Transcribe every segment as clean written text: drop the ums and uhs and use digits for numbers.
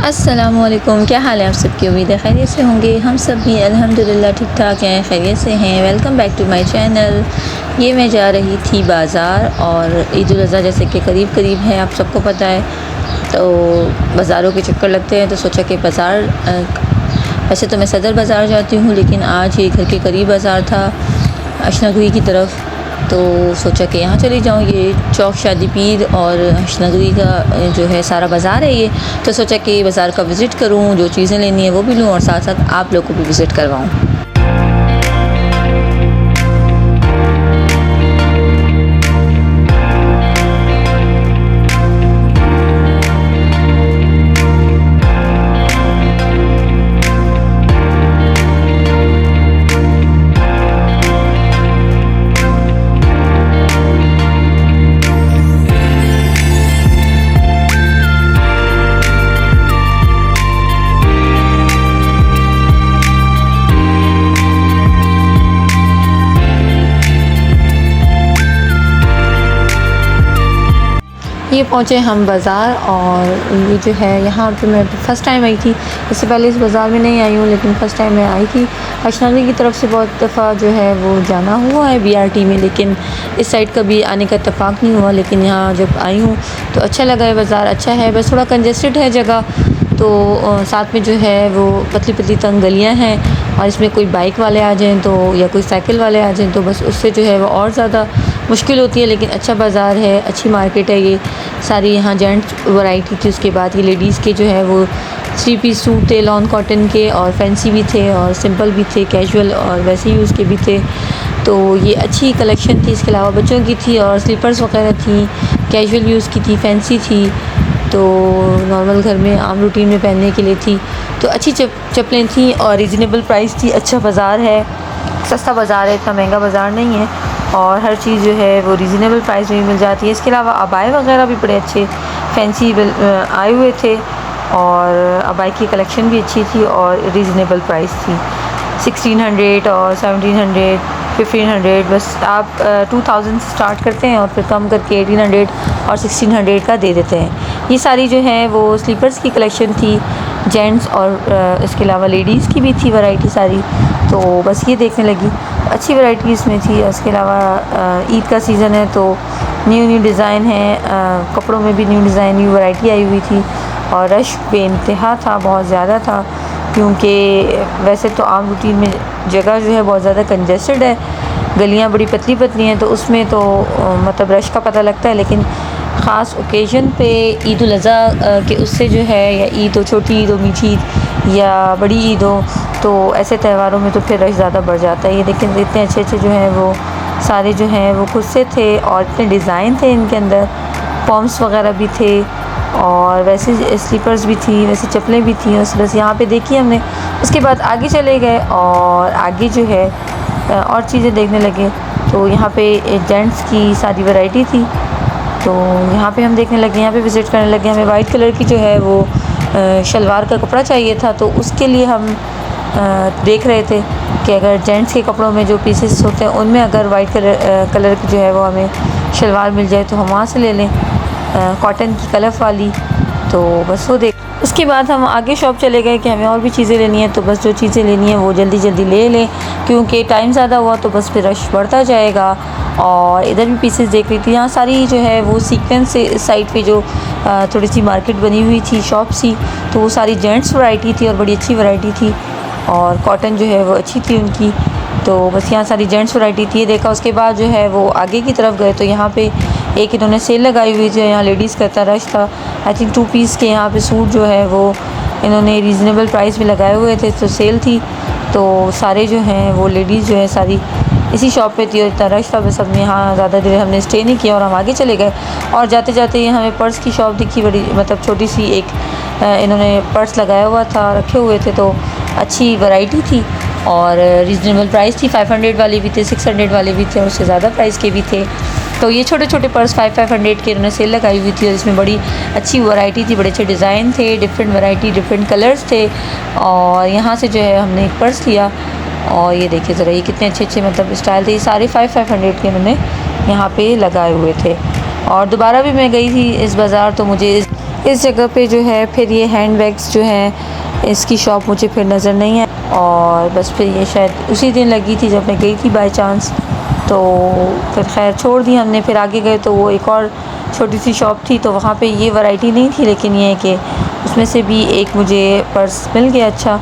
अस्सलामुअलैकुम, क्या हाल है आप सबकी। उम्मीद है खैरियत से होंगे। हम सब भी अल्हम्दुलिल्लाह ठीक ठाक हैं, खैरियत से हैं। Welcome back to my channel. ये मैं जा रही थी बाज़ार और ईद उल अज़हा जैसे कि करीब करीब है, आप सबको पता है, तो बाज़ारों के चक्कर लगते हैं। तो सोचा कि बाज़ार, वैसे तो मैं सदर बाज़ार जाती हूँ, लेकिन आज ये घर के करीब बाज़ार था अशनगरी की तरफ, तो सोचा कि यहाँ चली जाऊँ। ये चौक शादी पीर और अशनगरी का जो है सारा बाज़ार है ये, तो सोचा कि बाज़ार का विज़िट करूँ, जो चीज़ें लेनी है वो भी लूँ और साथ साथ आप लोग को भी विज़िट करवाऊँ। ये पहुँचे हम बाज़ार और ये जो है यहाँ पे मैं फ़र्स्ट टाइम आई थी। इससे पहले इस बाज़ार में नहीं आई हूँ, लेकिन फ़र्स्ट टाइम मैं आई थी। अशनगरी की तरफ से बहुत दफ़ा जो है वो जाना हुआ है BRT में, लेकिन इस साइड कभी आने का इत्तेफाक नहीं हुआ। लेकिन यहाँ जब आई हूँ तो अच्छा लगा है, बाज़ार अच्छा है, बस थोड़ा कंजेस्टेड है जगह। तो साथ में जो है वो पतली पतली तंग गलियाँ हैं, और इसमें कोई बाइक वाले आ जाएँ तो या कोई साइकिल वाले आ जाएँ तो बस उससे जो है वो और ज़्यादा मुश्किल होती है। लेकिन अच्छा बाज़ार है, अच्छी मार्केट है ये सारी। यहाँ जेंट्स वैरायटी थी, उसके बाद ये लेडीज़ के जो है वो 3 पीस सूट थे लॉन कॉटन के, और फैंसी भी थे और सिंपल भी थे, कैजुअल और वैसे यूज़ के भी थे। तो ये अच्छी कलेक्शन थी। इसके अलावा बच्चों की थी और स्लीपर्स वगैरह थी, कैजुअल यूज़ की थी, फैंसी थी, तो नॉर्मल घर में आम रूटीन में पहनने के लिए थी। तो अच्छी चप्पलें थी और रीज़नेबल प्राइस थी। अच्छा बाज़ार है, सस्ता बाज़ार है, इतना महंगा बाज़ार नहीं है, और हर चीज़ जो है वो रीज़नेबल प्राइस में मिल जाती है। इसके अलावा अबाए वगैरह भी बड़े अच्छे फैंसी आए हुए थे, और अबाए की कलेक्शन भी अच्छी थी और रीज़नेबल प्राइस थी। 1600 और 1700, 1500, बस आप 2000 से स्टार्ट करते हैं और फिर कम करके 1800 और 1600 का दे देते हैं। ये सारी जो है वो स्लीपर्स की कलेक्शन थी, जेंट्स और इसके अलावा लेडीज़ की भी थी वैरायटी सारी। तो बस ये देखने लगी, अच्छी वैरायटी इसमें थी। इसके अलावा ईद का सीज़न है तो न्यू डिज़ाइन है, कपड़ों में भी न्यू डिज़ाइन, न्यू वैरायटी आई हुई थी, और रश बेइंतहा था, बहुत ज़्यादा था। क्योंकि वैसे तो आम रूटीन में जगह जो है बहुत ज़्यादा कंजेस्टेड है, गलियां बड़ी पतली पतली हैं, तो उसमें तो मतलब रश का पता लगता है। लेकिन ख़ास ओकेज़न पे ईद उल अज़हा के उससे जो है, या ईद हो, छोटी ईद हो, मीठी ईद या बड़ी ईद हो, तो ऐसे त्योहारों में तो फिर रश ज़्यादा बढ़ जाता है। ये देखें, इतने अच्छे अच्छे जो हैं वो सारे जो हैं वो खुद से थे, और इतने डिज़ाइन थे इनके अंदर, पॉम्स वगैरह भी थे, और वैसे स्लीपर्स भी थी, वैसे चप्पलें भी थी। बस यहाँ पे देखी हमने। उसके बाद आगे चले गए और आगे जो है और चीज़ें देखने लगे। तो यहाँ पे जेंट्स की सारी वैरायटी थी, तो यहाँ पे हम देखने लगे, यहाँ पे विज़िट करने लगे। हमें वाइट कलर की जो है वो शलवार का कपड़ा चाहिए था, तो उसके लिए हम देख रहे थे कि अगर जेंट्स के कपड़ों में जो पीसेस होते हैं उनमें अगर वाइट कलर की जो है वो हमें शलवार मिल जाए तो हम वहाँ से ले लें, कॉटन की कलफ वाली। तो बस वो देख, उसके बाद हम आगे शॉप चले गए कि हमें और भी चीज़ें लेनी है, तो बस जो चीज़ें लेनी है वो जल्दी जल्दी ले लें, क्योंकि टाइम ज़्यादा हुआ तो बस फिर रश बढ़ता जाएगा। और इधर भी पीसेस देख रही थी, यहाँ सारी जो है वो सीक्वेंस से साइड पे जो थोड़ी सी मार्केट बनी हुई थी, शॉप सी, तो वो सारी जेंट्स वैरायटी थी और बड़ी अच्छी वैरायटी थी, और कॉटन जो है वो अच्छी थी उनकी। तो बस यहाँ सारी जेंट्स वैरायटी थी, ये देखा। उसके बाद जो है वो आगे की तरफ गए तो यहाँ पे एक इन्होंने सेल लगाई हुई थी, यहाँ लेडीज़ का इतना रश था। आई थिंक 2 पीस के यहाँ पे सूट जो है वो इन्होंने रीज़नेबल प्राइस में लगाए हुए थे, तो सेल थी। तो सारे जो हैं वो लेडीज़ जो है सारी इसी शॉप पे थी, और इतना रश था, बस हमने यहाँ ज़्यादा देर हमने स्टे नहीं किया और हम आगे चले गए। और जाते जाते ये हमें पर्स की शॉप दिखी, बड़ी मतलब छोटी सी एक, इन्होंने पर्स लगाया हुआ था, रखे हुए थे, तो अच्छी वैरायटी थी और रीज़नेबल प्राइस थी। 500 वाले भी थे, 600 वाले भी थे, और उससे ज़्यादा प्राइस के भी थे। तो ये छोटे छोटे पर्स 500 के इन्होंने सेल लगाई हुई थी, और इसमें बड़ी अच्छी वैरायटी थी, बड़े अच्छे डिज़ाइन थे, डिफरेंट वैरायटी, डिफरेंट कलर्स थे। और यहाँ से जो है हमने एक पर्स लिया, और ये देखिए ज़रा, ये कितने अच्छे अच्छे मतलब स्टाइल थे। ये सारे 500 के इन्होंने यहाँ पे लगाए हुए थे। और दोबारा भी मैं गई थी इस बाज़ार, तो मुझे इस जगह पे जो है फिर ये हैंड बैग्स जो हैं इसकी शॉप मुझे फिर नज़र नहीं आई, और बस फिर ये शायद उसी दिन लगी थी जब मैं गई थी बाय चांस, तो फिर खैर छोड़ दी हमने। फिर आगे गए तो वो एक और छोटी सी शॉप थी, तो वहाँ पे ये वैरायटी नहीं थी, लेकिन ये है कि उसमें से भी एक मुझे पर्स मिल गया अच्छा,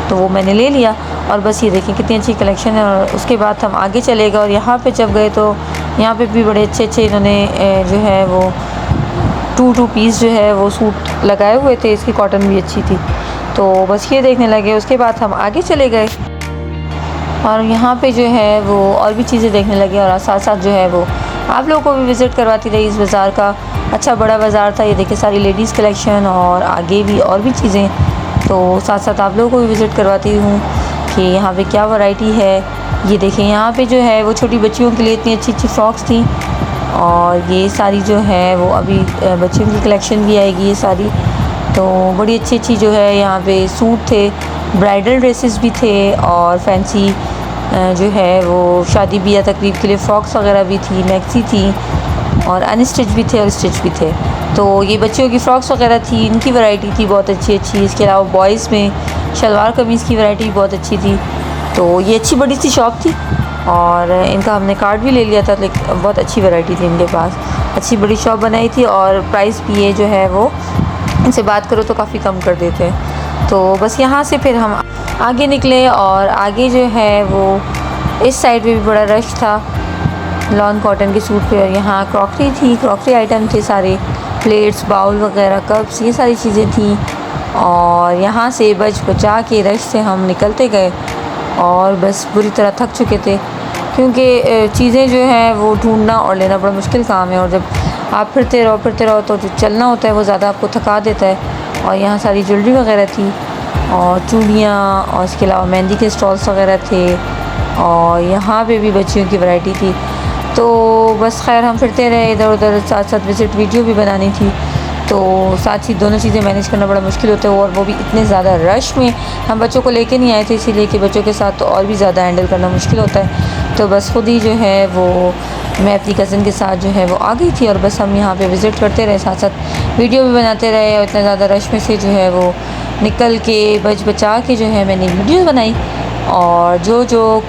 तो वो मैंने ले लिया। और बस ये देखें कितनी अच्छी कलेक्शन है। और उसके बाद हम आगे चले गए और यहाँ पे जब गए तो यहाँ पे भी बड़े अच्छे अच्छे इन्होंने जो है वो टू पीस जो है वो सूट लगाए हुए थे, इसकी कॉटन भी अच्छी थी, तो बस ये देखने लगे। उसके बाद हम आगे चले गए और यहाँ पे जो है वो और भी चीज़ें देखने लगे, और साथ साथ जो है वो आप लोगों को भी विज़िट करवाती रही इस बाज़ार का। अच्छा बड़ा बाज़ार था, ये देखिए सारी लेडीज़ कलेक्शन और आगे भी और भी चीज़ें, तो साथ साथ आप लोगों को भी विज़िट करवाती हूँ कि यहाँ पे क्या वैरायटी है। ये देखें यहाँ पे जो है वो छोटी बच्चियों के लिए इतनी अच्छी अच्छी फ्रॉक्स थी, और ये सारी जो है वो अभी बच्चियों की कलेक्शन भी आएगी ये सारी, तो बड़ी अच्छी अच्छी जो है यहाँ पे सूट थे, ब्राइडल ड्रेसेस भी थे, और फैंसी जो है वो शादी ब्याह तकरीब के लिए फ़्रॉक्स वगैरह भी थी, मैक्सी थी, और अनस्टिच भी थे और स्टिच भी थे। तो ये बच्चियों की फ़्रॉक्स वगैरह थी, इनकी वैरायटी थी बहुत अच्छी अच्छी। इसके अलावा बॉयज़ में शलवार कमीज़ की वैरायटी भी बहुत अच्छी थी। तो ये अच्छी बड़ी सी शॉप थी, और इनका हमने कार्ड भी ले लिया था, लेकिन बहुत अच्छी वैरायटी थी इनके पास, अच्छी बड़ी शॉप बनाई थी, और प्राइस भी ये जो है वो इनसे बात करो तो काफ़ी कम कर देते हैं। तो बस यहाँ से फिर हम आगे निकले, और आगे जो है वो इस साइड पे भी बड़ा रश था लॉन कॉटन के सूट पे, और यहाँ क्रॉकरी थी, क्रॉकरी आइटम थे सारे, प्लेट्स बाउल वगैरह कप्स ये सारी चीज़ें थी। और यहाँ से बच बचा के रश से हम निकलते गए, और बस बुरी तरह थक चुके थे, क्योंकि चीज़ें जो हैं वो ढूंढना और लेना बड़ा मुश्किल काम है, और जब आप फिरते रहो तो जो चलना होता है वो ज़्यादा आपको थका देता है। और यहाँ सारी ज्वेलरी वगैरह थी, और चूड़ियाँ, और इसके अलावा मेहंदी के स्टॉल्स वगैरह थे, और यहाँ पे भी बच्चियों की वैरायटी थी। तो बस खैर हम फिरते रहे इधर उधर, साथ साथ विज़िट वीडियो भी बनानी थी, तो साथ ही दोनों चीज़ें मैनेज करना बड़ा मुश्किल होता है, और वो भी इतने ज़्यादा रश में। हम बच्चों को लेके नहीं आए थे, इसीलिए कि बच्चों के साथ तो और भी ज़्यादा हैंडल करना मुश्किल होता है। तो बस खुद ही जो है वो मैं अपनी कज़न के साथ जो है वो आ गई थी, और बस हम यहाँ पे विज़िट करते रहे, साथ साथ वीडियो भी बनाते रहे, और इतना ज़्यादा रश में से जो है वो निकल के बच बचा के जो है मैंने वीडियोज़ बनाई, और जो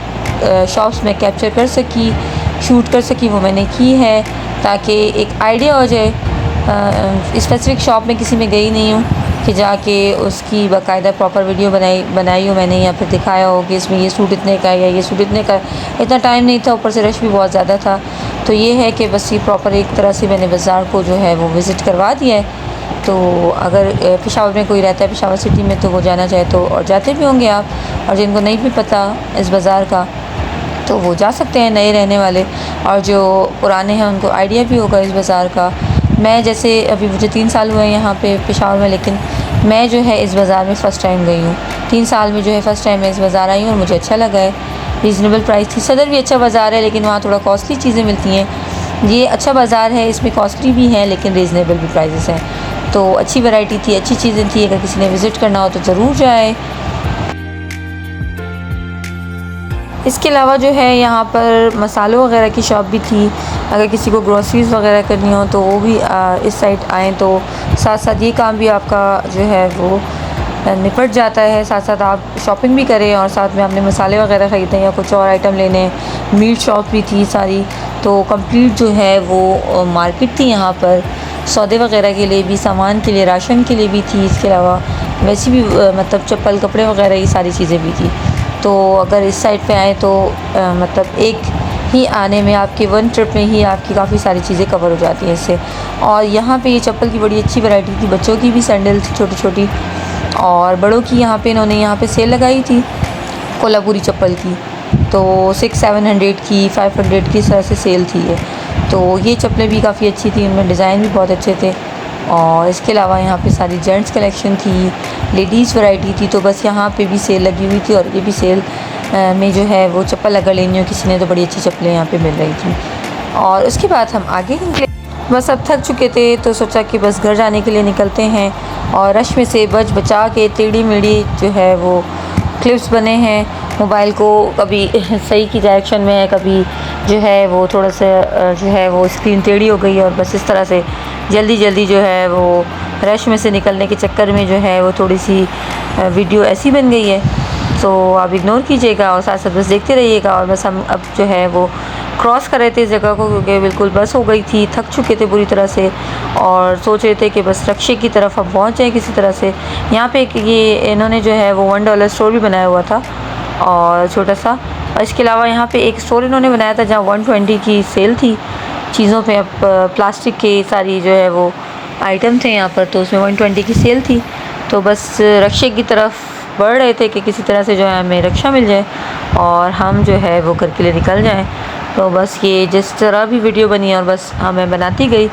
शॉप्स में कैप्चर कर सकी, शूट कर सकी, वो मैंने की है, ताकि एक आइडिया हो जाए। स्पेसिफ़िक शॉप में किसी में गई नहीं हूँ कि जाके उसकी बाकायदा प्रॉपर वीडियो बनाई हो मैंने, या फिर दिखाया हो कि इसमें ये सूट इतने का है या ये सूट इतने का है। इतना टाइम नहीं था, ऊपर से रश भी बहुत ज़्यादा था, तो ये है कि बस ये प्रॉपर एक तरह से मैंने बाज़ार को जो है वो विज़िट करवा दिया है। तो अगर पेशावर में कोई रहता है, पेशावर सिटी में, तो वो जाना चाहे तो और जाते भी होंगे आप, और जिनको नहीं भी पता इस बाज़ार का तो वो जा सकते हैं, नए रहने वाले, और जो पुराने हैं उनको आइडिया भी होगा इस बाज़ार का। मैं जैसे अभी मुझे 3 साल हुए हैं यहाँ पे पेशावर में, लेकिन मैं जो है इस बाज़ार में फ़र्स्ट टाइम गई हूँ। 3 साल में जो है फ़र्स्ट टाइम मैं इस बाज़ार आई हूँ, और मुझे अच्छा लगा है। रीज़नेबल प्राइस थी। सदर भी अच्छा बाज़ार है, लेकिन वहाँ थोड़ा कॉस्टली चीज़ें मिलती हैं। ये अच्छा बाज़ार है, इसमें कॉस्टली भी हैं लेकिन रीज़नेबल भी प्राइसेस हैं। तो अच्छी वैरायटी थी, अच्छी चीज़ें थी। अगर किसी ने विज़िट करना हो तो ज़रूर जाए। इसके अलावा जो है यहाँ पर मसालों वगैरह की शॉप भी थी। अगर किसी को ग्रोसरीज़ वगैरह करनी हो तो वो भी इस साइड आएँ, तो साथ साथ ये काम भी आपका जो है वो निपट जाता है। साथ साथ आप शॉपिंग भी करें और साथ में आपने मसाले वगैरह ख़रीदे या कुछ और आइटम लेने। मीट शॉप भी थी सारी, तो कंप्लीट जो है वो मार्केट थी यहाँ पर। सौदे वगैरह के लिए भी, सामान के लिए, राशन के लिए भी थी। इसके अलावा वैसे भी मतलब चप्पल, कपड़े वगैरह, ये सारी चीज़ें भी थी। तो अगर इस साइड पे आएँ तो मतलब एक ही आने में आपके वन ट्रिप में ही आपकी काफ़ी सारी चीज़ें कवर हो जाती हैं इससे। और यहाँ पे ये चप्पल की बड़ी अच्छी वैरायटी थी। बच्चों की भी सैंडल थी छोटी छोटी, और बड़ों की यहाँ पे इन्होंने यहाँ पे सेल लगाई थी कोल्हापुरी चप्पल की। तो 600-700 की, 500 की, इस तरह से सेल थी ये। तो ये चप्पलें भी काफ़ी अच्छी थी, उनमें डिज़ाइन भी बहुत अच्छे थे। और इसके अलावा यहाँ पे सारी जेंट्स कलेक्शन थी, लेडीज़ वैरायटी थी। तो बस यहाँ पे भी सेल लगी हुई थी, और ये भी सेल में जो है वो चप्पल अगर लेनी हो किसी ने तो बड़ी अच्छी चप्पलें यहाँ पे मिल रही थी। और उसके बाद हम आगे निकले। बस अब थक चुके थे तो सोचा कि बस घर जाने के लिए निकलते हैं। और रश में से बच बचा के टेढ़ी मेढ़ी जो है वो क्लिप्स बने हैं। मोबाइल को कभी सही की डायरेक्शन में है, कभी जो है वो थोड़ा सा जो है वो स्क्रीन टेढ़ी हो गई, और बस इस तरह से जल्दी जल्दी जो है वो रश में से निकलने के चक्कर में जो है वो थोड़ी सी वीडियो ऐसी बन गई है। तो आप इग्नोर कीजिएगा और साथ साथ बस देखते रहिएगा। और बस हम अब जो है वो क्रॉस कर रहे थे इस जगह को, क्योंकि बिल्कुल बस हो गई थी, थक चुके थे बुरी तरह से और सोच रहे थे कि बस रक्शे की तरफ अब पहुँच जाएँ किसी तरह से। यहाँ पे एक ये इन्होंने जो है वो $1 स्टोर भी बनाया हुआ था और छोटा सा। और इसके अलावा यहाँ पे एक स्टोर इन्होंने बनाया था जहाँ 120 की सेल थी चीज़ों पे। अब प्लास्टिक के सारी जो है वो आइटम थे यहाँ पर, तो उसमें 120 की सेल थी। तो बस रक्शे की तरफ बढ़ रहे थे कि किसी तरह से जो है हमें रक्षा मिल जाए और हम जो है वो घर के लिए निकल जाएं। तो बस ये जिस तरह भी वीडियो बनी और बस हमें बनाती गई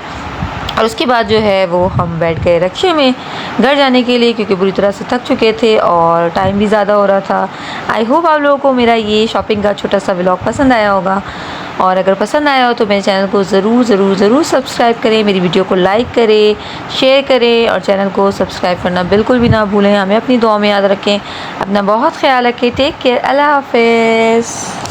और उसके बाद जो है वो हम बैठ गए रक्शे में घर जाने के लिए, क्योंकि बुरी तरह से थक चुके थे और टाइम भी ज़्यादा हो रहा था। आई होप आप लोगों को मेरा ये शॉपिंग का छोटा सा व्लॉग पसंद आया होगा, और अगर पसंद आया हो तो मेरे चैनल को ज़रूर सब्सक्राइब करें, मेरी वीडियो को लाइक करें, शेयर करें और चैनल को सब्सक्राइब करना बिल्कुल भी ना भूलें। हमें अपनी दुआ में याद रखें, अपना बहुत ख्याल रखें। टेक केयर, अल्लाह हाफ़िज़।